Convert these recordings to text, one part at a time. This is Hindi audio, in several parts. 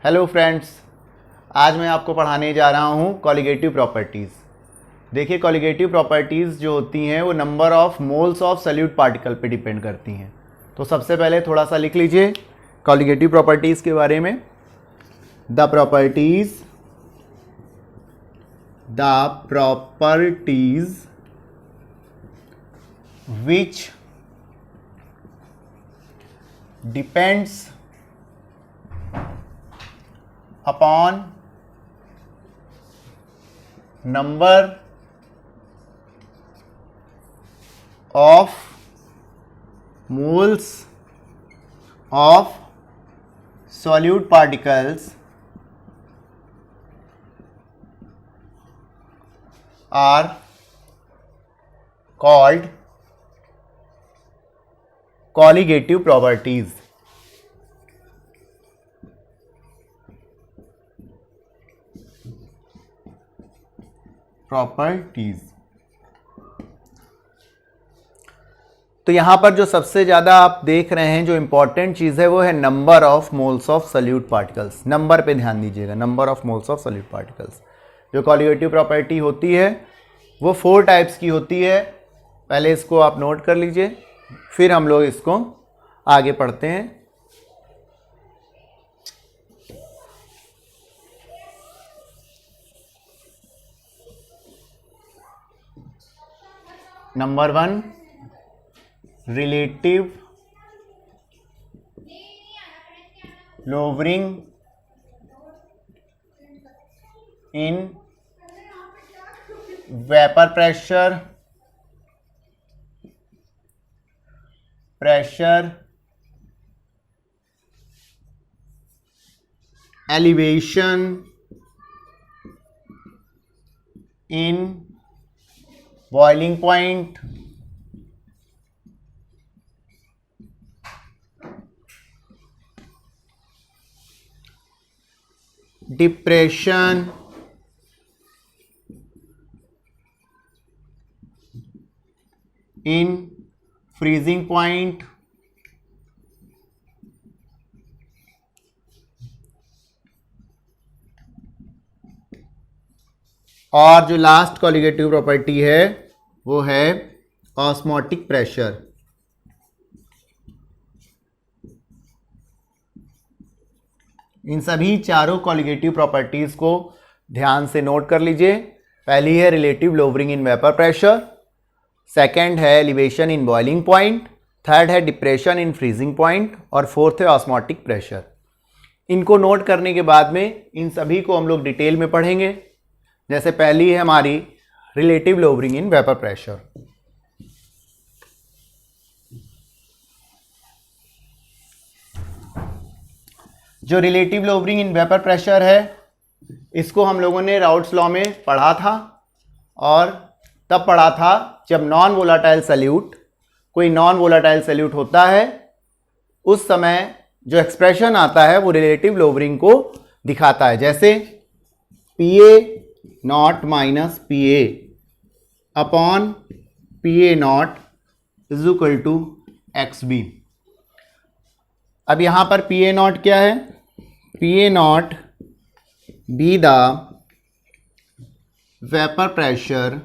हेलो फ्रेंड्स, आज मैं आपको पढ़ाने जा रहा हूँ कॉलिगेटिव प्रॉपर्टीज़। देखिए, कॉलिगेटिव प्रॉपर्टीज़ जो होती हैं वो number of moles of solute particle पे डिपेंड करती हैं। तो सबसे पहले थोड़ा सा लिख लीजिए कॉलिगेटिव प्रॉपर्टीज़ के बारे में। The properties which depends upon number of moles of solute particles are called colligative properties. तो यहां पर जो सबसे ज़्यादा आप देख रहे हैं, जो इंपॉर्टेंट चीज़ है वो है number of moles of solute particles. Number पे ध्यान दीजिएगा, number of moles of solute particles. जो कॉलिगेटिव प्रॉपर्टी होती है वो 4 टाइप्स की होती है। पहले इसको आप नोट कर लीजिए, फिर हम लोग इसको आगे पढ़ते हैं। Number 1, relative lowering in vapour pressure elevation in boiling point, depression in freezing point, और जो लास्ट कॉलिगेटिव प्रॉपर्टी है वो है ऑस्मोटिक प्रेशर। इन सभी चारों कॉलिगेटिव प्रॉपर्टीज को ध्यान से नोट कर लीजिए। पहली है relative lowering in vapour pressure, second है elevation in boiling point, third है डिप्रेशन इन फ्रीजिंग पॉइंट, और फोर्थ है ऑस्मोटिक प्रेशर। इनको नोट करने के बाद में इन सभी को हम लोग डिटेल में पढ़ेंगे। जैसे पहली है हमारी relative lowering in vapour pressure. जो relative lowering in vapour pressure है इसको हम लोगों ने राउट्स लॉ में पढ़ा था, और तब पढ़ा था जब नॉन वोलाटाइल सॉल्यूट, कोई नॉन वोलाटाइल सॉल्यूट होता है, उस समय जो एक्सप्रेशन आता है वो रिलेटिव लोवरिंग को दिखाता है। जैसे PA not minus PA upon PA not is equal to XB। अब यहां पर PA नॉट क्या है? PA not be the vapour pressure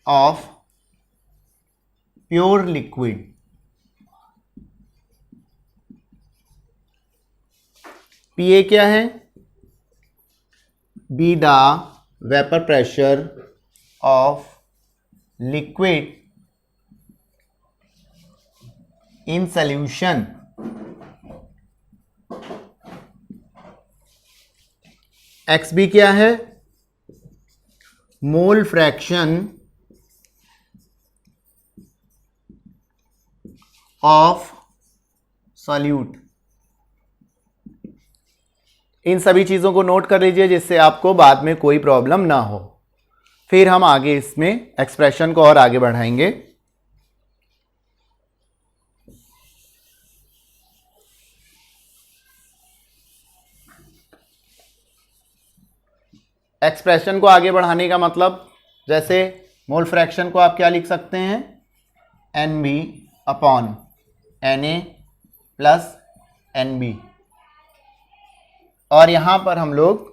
of pure liquid. PA क्या है? Be the vapour pressure of liquid in solution. XB क्या है? Mole fraction of solute. इन सभी चीज़ों को नोट कर लीजिए जिससे आपको बाद में कोई प्रॉब्लम ना हो। फिर हम आगे इसमें एक्सप्रेशन को और आगे बढ़ाएंगे। एक्सप्रेशन को आगे बढ़ाने का मतलब, जैसे मोल फ्रैक्शन को आप क्या लिख सकते हैं, NB upon Na plus Nb, और यहाँ पर हम लोग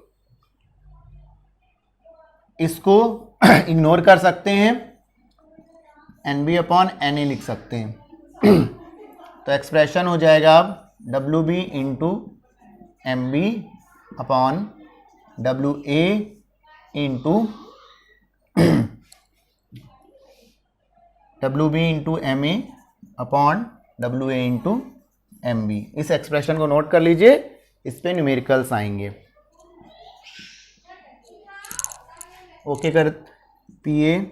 इसको इग्नोर कर सकते हैं, Nb अपॉन Na लिख सकते हैं। तो एक्सप्रेशन हो जाएगा अब Wb into Mb upon Wa into Wb into Ma upon Wa into Mb। इस एक्सप्रेशन को नोट कर लीजिए, इस पे न्यूमेरिकल्स आएंगे। ओके कर Pa